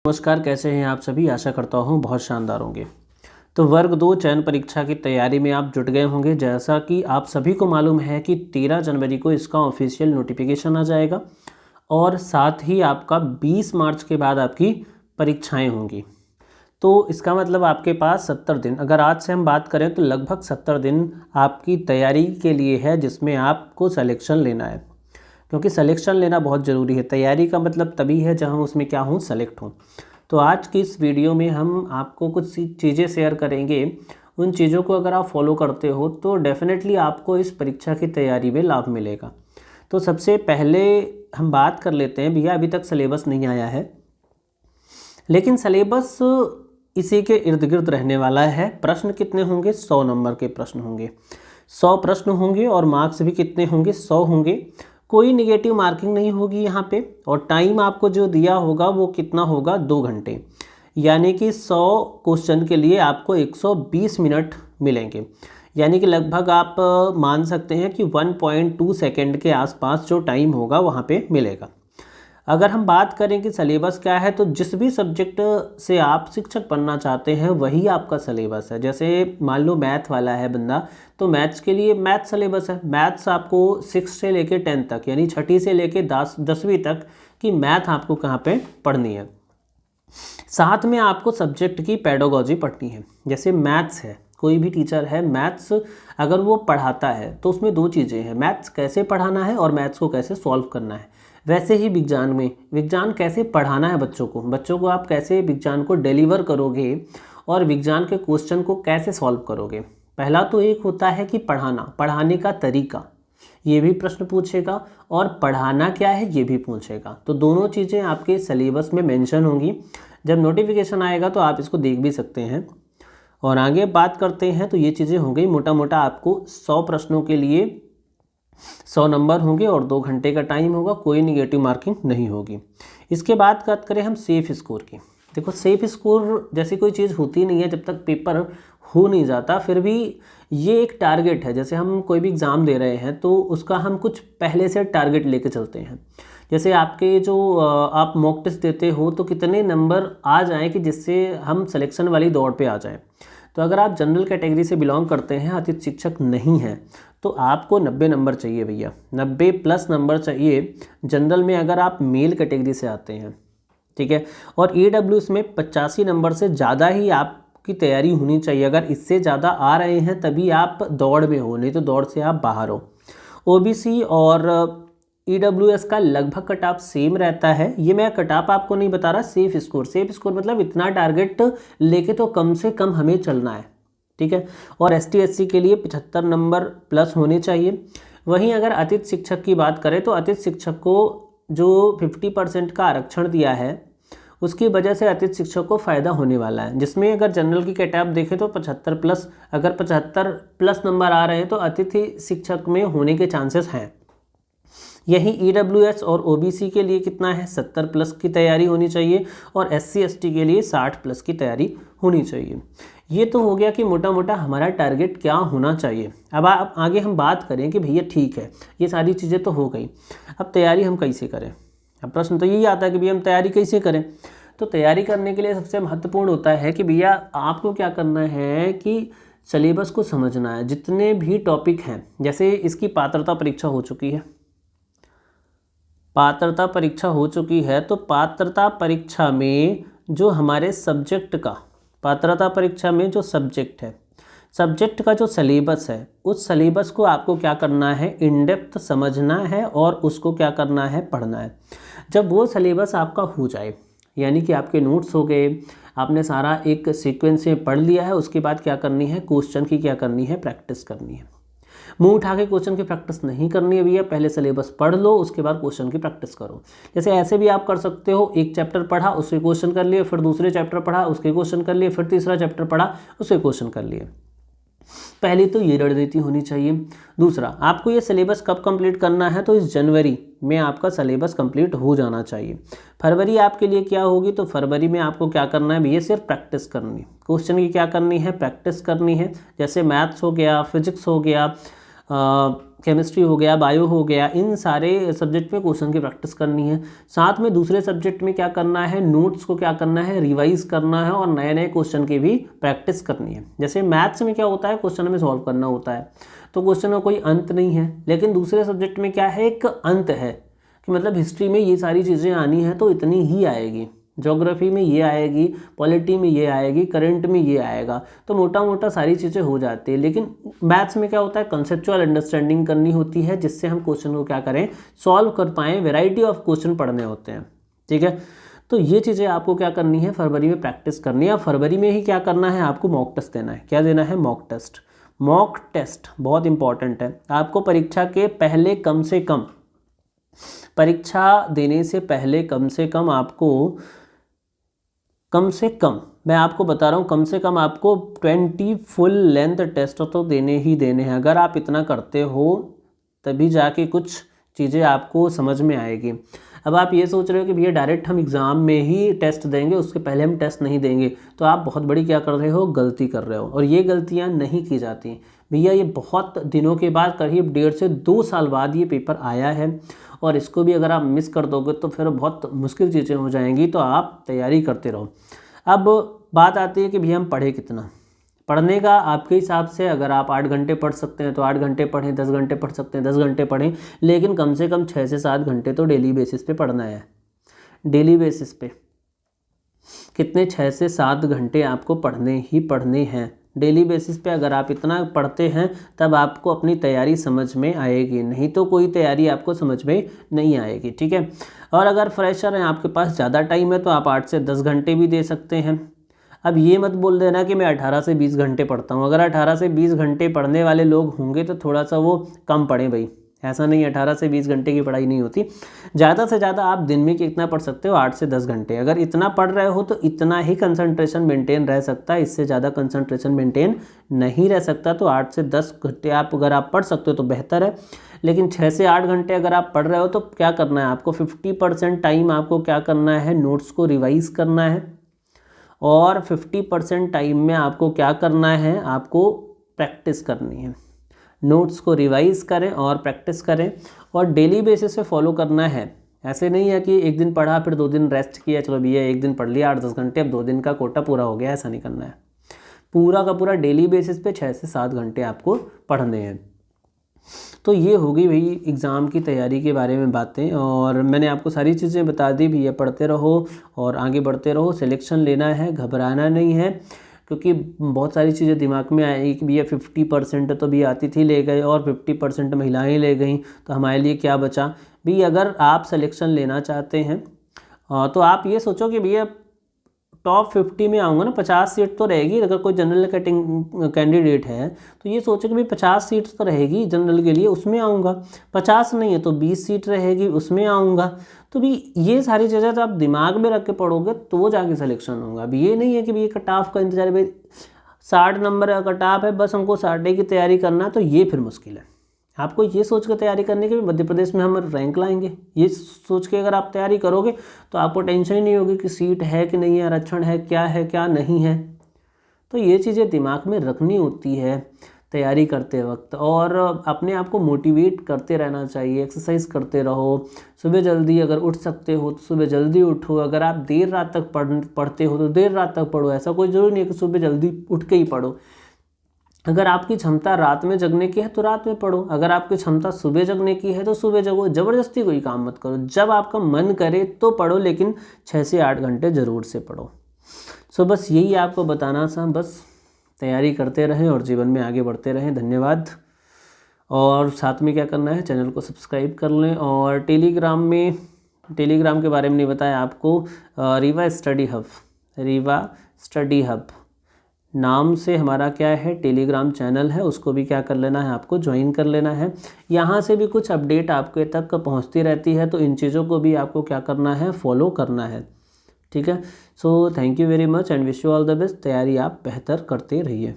नमस्कार, कैसे हैं आप सभी। आशा करता हूँ बहुत शानदार होंगे। तो वर्ग 2 चयन परीक्षा की तैयारी में आप जुट गए होंगे। जैसा कि आप सभी को मालूम है कि 13 जनवरी को इसका ऑफिशियल नोटिफिकेशन आ जाएगा और साथ ही आपका 20 मार्च के बाद आपकी परीक्षाएं होंगी। तो इसका मतलब आपके पास 70 दिन, अगर आज से हम बात करें तो लगभग 70 दिन आपकी तैयारी के लिए है, जिसमें आपको सिलेक्शन लेना है। क्योंकि सिलेक्शन लेना बहुत ज़रूरी है। तैयारी का मतलब तभी है जब हम उसमें क्या हूँ, सेलेक्ट हूँ। तो आज की इस वीडियो में हम आपको कुछ चीज़ें शेयर करेंगे। उन चीज़ों को अगर आप फॉलो करते हो तो डेफिनेटली आपको इस परीक्षा की तैयारी में लाभ मिलेगा। तो सबसे पहले हम बात कर लेते हैं, भैया अभी तक सिलेबस नहीं आया है, लेकिन सिलेबस इसी के इर्द गिर्द रहने वाला है। प्रश्न कितने होंगे? 100 नंबर के प्रश्न होंगे। 100 प्रश्न होंगे और मार्क्स भी कितने होंगे? 100 होंगे। कोई निगेटिव मार्किंग नहीं होगी यहाँ पे। और टाइम आपको जो दिया होगा वो कितना होगा? 2 घंटे। यानी कि 100 क्वेश्चन के लिए आपको 120 मिनट मिलेंगे। यानी कि लगभग आप मान सकते हैं कि 1.2 सेकेंड के आसपास जो टाइम होगा वहाँ पे मिलेगा। अगर हम बात करें कि सिलेबस क्या है, तो जिस भी सब्जेक्ट से आप शिक्षक बनना चाहते हैं वही आपका सिलेबस है। जैसे मान लो मैथ वाला है बंदा, तो मैथ्स के लिए मैथ सिलेबस है। मैथ्स आपको 6 से लेके 10 तक, यानी छठी से लेके 10वीं तक की मैथ आपको कहाँ पे पढ़नी है। साथ में आपको सब्जेक्ट की पेडागोजी पढ़नी है। जैसे मैथ्स है, कोई भी टीचर है, मैथ्स अगर वो पढ़ाता है तो उसमें 2 चीज़ें हैं, मैथ्स कैसे पढ़ाना है और मैथ्स को कैसे सॉल्व करना है। वैसे ही विज्ञान में, विज्ञान कैसे पढ़ाना है बच्चों को आप कैसे विज्ञान को डिलीवर करोगे और विज्ञान के क्वेश्चन को कैसे सॉल्व करोगे। पहला तो एक होता है कि पढ़ाने का तरीका, ये भी प्रश्न पूछेगा, और पढ़ाना क्या है ये भी पूछेगा। तो दोनों चीज़ें आपके सिलेबस में मेंशन होंगी। जब नोटिफिकेशन आएगा तो आप इसको देख भी सकते हैं। और आगे बात करते हैं तो ये चीज़ें हो गई। मोटा मोटा आपको 100 प्रश्नों के लिए 100 नंबर होंगे और 2 घंटे का टाइम होगा। कोई निगेटिव मार्किंग नहीं होगी। इसके बाद बात करें हम सेफ स्कोर की। देखो, सेफ स्कोर जैसी कोई चीज़ होती नहीं है जब तक पेपर हो नहीं जाता। फिर भी ये एक टारगेट है। जैसे हम कोई भी एग्ज़ाम दे रहे हैं तो उसका हम कुछ पहले से टारगेट लेके चलते हैं। जैसे आपके जो आप मॉक टेस्ट देते हो तो कितने नंबर आ जाएं कि जिससे हम सिलेक्शन वाली दौड़ पे आ जाएं। तो अगर आप जनरल कैटेगरी से बिलोंग करते हैं, अतिथि शिक्षक नहीं हैं, तो आपको 90 नंबर चाहिए भैया, 90 प्लस नंबर चाहिए जनरल में, अगर आप मेल कैटेगरी से आते हैं। ठीक है। और EWS में 85 नंबर से ज़्यादा ही आपकी तैयारी होनी चाहिए। अगर इससे ज़्यादा आ रहे हैं तभी आप दौड़ में हो, नहीं तो दौड़ से आप बाहर हो। OBC और EWS का लगभग कट ऑफ सेम रहता है। ये मैं कट ऑफ आपको नहीं बता रहा। सेफ स्कोर मतलब इतना टारगेट लेके तो कम से कम हमें चलना है। ठीक है। और ST SC के लिए 75 नंबर प्लस होने चाहिए। वहीं अगर अतिथि शिक्षक की बात करें तो अतिथि शिक्षक को जो 50% का आरक्षण दिया है उसकी वजह से अतिथि शिक्षक को फ़ायदा होने वाला है। जिसमें अगर जनरल की कैट आप देखें तो 75 प्लस, अगर 75 प्लस नंबर आ रहे हैं तो अतिथि शिक्षक में होने के चांसेस हैं। यही EWS और OBC के लिए कितना है? 70 प्लस की तैयारी होनी चाहिए और SC ST के लिए 60 प्लस की तैयारी होनी चाहिए। ये तो हो गया कि मोटा मोटा हमारा टारगेट क्या होना चाहिए। अब आगे हम बात करें कि भैया ठीक है, ये सारी चीज़ें तो हो गई, अब तैयारी हम कैसे करें। अब प्रश्न तो यही आता है कि भैया हम तैयारी कैसे करें। तो तैयारी करने के लिए सबसे महत्वपूर्ण होता है कि भैया आपको क्या करना है कि सिलेबस को समझना है। जितने भी टॉपिक हैं, जैसे इसकी पात्रता परीक्षा हो चुकी है, पात्रता परीक्षा हो चुकी है, तो पात्रता परीक्षा में जो हमारे सब्जेक्ट का, पात्रता परीक्षा में जो सब्जेक्ट है, सब्जेक्ट का जो सिलेबस है, उस सिलेबस को आपको क्या करना है? इन डेप्थ समझना है और उसको क्या करना है? पढ़ना है। जब वो सिलेबस आपका हो जाए, यानी कि आपके नोट्स हो गए, आपने सारा एक सीक्वेंस में पढ़ लिया है, उसके बाद क्या करनी है? क्वेश्चन की क्या करनी है? प्रैक्टिस करनी है। मुंह उठा के क्वेश्चन की प्रैक्टिस नहीं करनी है भैया। पहले सिलेबस पढ़ लो, उसके बाद क्वेश्चन की प्रैक्टिस करो। जैसे ऐसे भी आप कर सकते हो, एक चैप्टर पढ़ा उसके क्वेश्चन कर लिए, फिर दूसरे चैप्टर पढ़ा उसके क्वेश्चन कर लिए, फिर तीसरा चैप्टर पढ़ा उसके क्वेश्चन कर लिए। पहली तो ये रणनीति होनी चाहिए। दूसरा, आपको ये सिलेबस कब कंप्लीट करना है? तो इस जनवरी में आपका सिलेबस कंप्लीट हो जाना चाहिए। फरवरी आपके लिए क्या होगी? तो फरवरी में आपको क्या करना है भैया? सिर्फ प्रैक्टिस करनी है। क्वेश्चन की क्या करनी है? प्रैक्टिस करनी है। जैसे मैथ्स हो गया, फिजिक्स हो गया, केमिस्ट्री हो गया, बायो हो गया, इन सारे सब्जेक्ट में क्वेश्चन की प्रैक्टिस करनी है। साथ में दूसरे सब्जेक्ट में क्या करना है, नोट्स को क्या करना है, रिवाइज करना है और नए नए क्वेश्चन की भी प्रैक्टिस करनी है। जैसे मैथ्स में क्या होता है, क्वेश्चन हमें सॉल्व करना होता है, तो क्वेश्चन का कोई अंत नहीं है। लेकिन दूसरे सब्जेक्ट में क्या है, एक अंत है कि मतलब हिस्ट्री में ये सारी चीज़ें आनी है तो इतनी ही आएगी, ज्योग्राफी में ये आएगी, पॉलिटी में ये आएगी, करंट में ये आएगा, तो मोटा मोटा सारी चीज़ें हो जाती है। लेकिन मैथ्स में क्या होता है, कंसेप्चुअल अंडरस्टैंडिंग करनी होती है जिससे हम क्वेश्चन को क्या करें, सॉल्व कर पाएँ। वैरायटी ऑफ क्वेश्चन पढ़ने होते हैं, ठीक है। तो ये चीज़ें आपको क्या करनी है, फरवरी में प्रैक्टिस करनी है। फरवरी में ही क्या करना है, आपको मॉक टेस्ट देना है। क्या देना है, मॉक टेस्ट। मॉक टेस्ट बहुत इंपॉर्टेंट है। आपको परीक्षा के पहले कम से कम, परीक्षा देने से पहले कम से कम आपको, कम से कम मैं आपको बता रहा हूँ, कम से कम आपको 20 फुल लेंथ टेस्ट तो देने ही देने हैं। अगर आप इतना करते हो तभी जाके कुछ चीज़ें आपको समझ में आएगी। अब आप ये सोच रहे हो कि भैया डायरेक्ट हम एग्ज़ाम में ही टेस्ट देंगे, उसके पहले हम टेस्ट नहीं देंगे, तो आप बहुत बड़ी क्या कर रहे हो, गलती कर रहे हो। और ये गलतियाँ नहीं की जाती भैया। ये बहुत दिनों के बाद, करीब 1.5 से 2 साल बाद ये पेपर आया है, और इसको भी अगर आप मिस कर दोगे तो फिर बहुत मुश्किल चीज़ें हो जाएंगी। तो आप तैयारी करते रहो। अब बात आती है कि भैया हम पढ़े कितना। पढ़ने का आपके हिसाब से, अगर आप 8 घंटे पढ़ सकते हैं तो 8 घंटे पढ़ें, 10 घंटे पढ़ सकते हैं 10 घंटे पढ़ें, लेकिन कम से कम 6 से 7 घंटे तो डेली बेसिस पे पढ़ना है। डेली बेसिस पे कितने, 6 से 7 घंटे आपको पढ़ने ही पढ़ने हैं। डेली बेसिस पे अगर आप इतना पढ़ते हैं तब आपको अपनी तैयारी समझ में आएगी, नहीं तो कोई तैयारी आपको समझ में नहीं आएगी, ठीक है। और अगर फ्रेशर हैं, आपके पास ज़्यादा टाइम है, तो आप 8 से 10 घंटे भी दे सकते हैं। अब ये मत बोल देना कि मैं 18 से 20 घंटे पढ़ता हूँ। अगर 18 से 20 घंटे पढ़ने वाले लोग होंगे तो थोड़ा सा वो कम पढ़ें भाई। ऐसा नहीं, 18 से 20 घंटे की पढ़ाई नहीं होती। ज़्यादा से ज़्यादा आप दिन में कितना पढ़ सकते हो, 8 से 10 घंटे। अगर इतना पढ़ रहे हो तो इतना ही कंसंट्रेशन मेंटेन रह सकता है, इससे ज़्यादा कंसंट्रेशन मेंटेन नहीं रह सकता। तो 8 से 10 घंटे आप अगर आप पढ़ सकते हो तो बेहतर है। लेकिन 6 से 8 घंटे अगर आप पढ़ रहे हो तो क्या करना है आपको, 50% टाइम आपको क्या करना है, नोट्स को रिवाइज करना है। और 50% टाइम में आपको क्या करना है, आपको प्रैक्टिस करनी है। नोट्स को रिवाइज करें और प्रैक्टिस करें, और डेली बेसिस पे फॉलो करना है। ऐसे नहीं है कि एक दिन पढ़ा फिर 2 दिन रेस्ट किया, चलो भैया एक दिन पढ़ लिया 8-10 घंटे, अब 2 दिन का कोटा पूरा हो गया, ऐसा नहीं करना है। पूरा का पूरा डेली बेसिस पे 6 से 7 घंटे आपको पढ़ने हैं। तो ये होगी भाई एग्ज़ाम की तैयारी के बारे में बातें, और मैंने आपको सारी चीज़ें बता दी भी। ये पढ़ते रहो और आगे बढ़ते रहो। सिलेक्शन लेना है, घबराना नहीं है, क्योंकि बहुत सारी चीज़ें दिमाग में आई कि भैया 50% तो भी आती थी ले गए और 50% महिलाएं ले गईं, तो हमारे लिए क्या बचा भी। अगर आप सिलेक्शन लेना चाहते हैं तो आप ये सोचो कि भैया टॉप 50 में आऊँगा ना, 50 सीट तो रहेगी। अगर कोई जनरल कैंडिडेट है तो ये सोचो कि भाई 50 सीट तो रहेगी जनरल के लिए, उसमें आऊँगा। 50 नहीं है तो 20 सीट रहेगी, उसमें आऊँगा। तो भी ये सारी चीज़ें तो आप दिमाग में रख के पढ़ोगे तो जाके सिलेक्शन होगा। अभी ये नहीं है कि भाई कट ऑफ का इंतजार है, भाई 60 नंबर का कट ऑफ है, बस हमको 60 की तैयारी करना है, तो ये फिर मुश्किल है। आपको ये सोच कर तैयारी करने की, मध्य प्रदेश में हम रैंक लाएंगे, ये सोच के अगर आप तैयारी करोगे तो आपको टेंशन ही नहीं होगी कि सीट है कि नहीं है, आरक्षण है क्या नहीं है। तो ये चीज़ें दिमाग में रखनी होती है तैयारी करते वक्त, और अपने आप को मोटिवेट करते रहना चाहिए। एक्सरसाइज करते रहो, सुबह जल्दी अगर उठ सकते हो तो सुबह जल्दी उठो। अगर आप देर रात तक पढ़ते हो तो देर रात तक पढ़ो। ऐसा कोई ज़रूरी नहीं है कि सुबह जल्दी उठ के ही पढ़ो। अगर आपकी क्षमता रात में जगने की है तो रात में पढ़ो, अगर आपकी क्षमता सुबह जगने की है तो सुबह जगो। ज़बरदस्ती कोई काम मत करो, जब आपका मन करे तो पढ़ो, लेकिन 6 से 8 घंटे ज़रूर से पढ़ो। सो बस यही आपको बताना था। बस तैयारी करते रहें और जीवन में आगे बढ़ते रहें। धन्यवाद। और साथ में क्या करना है, चैनल को सब्सक्राइब कर लें। और टेलीग्राम के बारे में नहीं बताया आपको, रीवा स्टडी हब नाम से हमारा क्या है, टेलीग्राम चैनल है, उसको भी क्या कर लेना है, आपको ज्वाइन कर लेना है। यहाँ से भी कुछ अपडेट आपके तक पहुँचती रहती है, तो इन चीज़ों को भी आपको क्या करना है, फॉलो करना है, ठीक है। So thank you very much and wish you all the best. तैयारी आप बेहतर करते रहिए।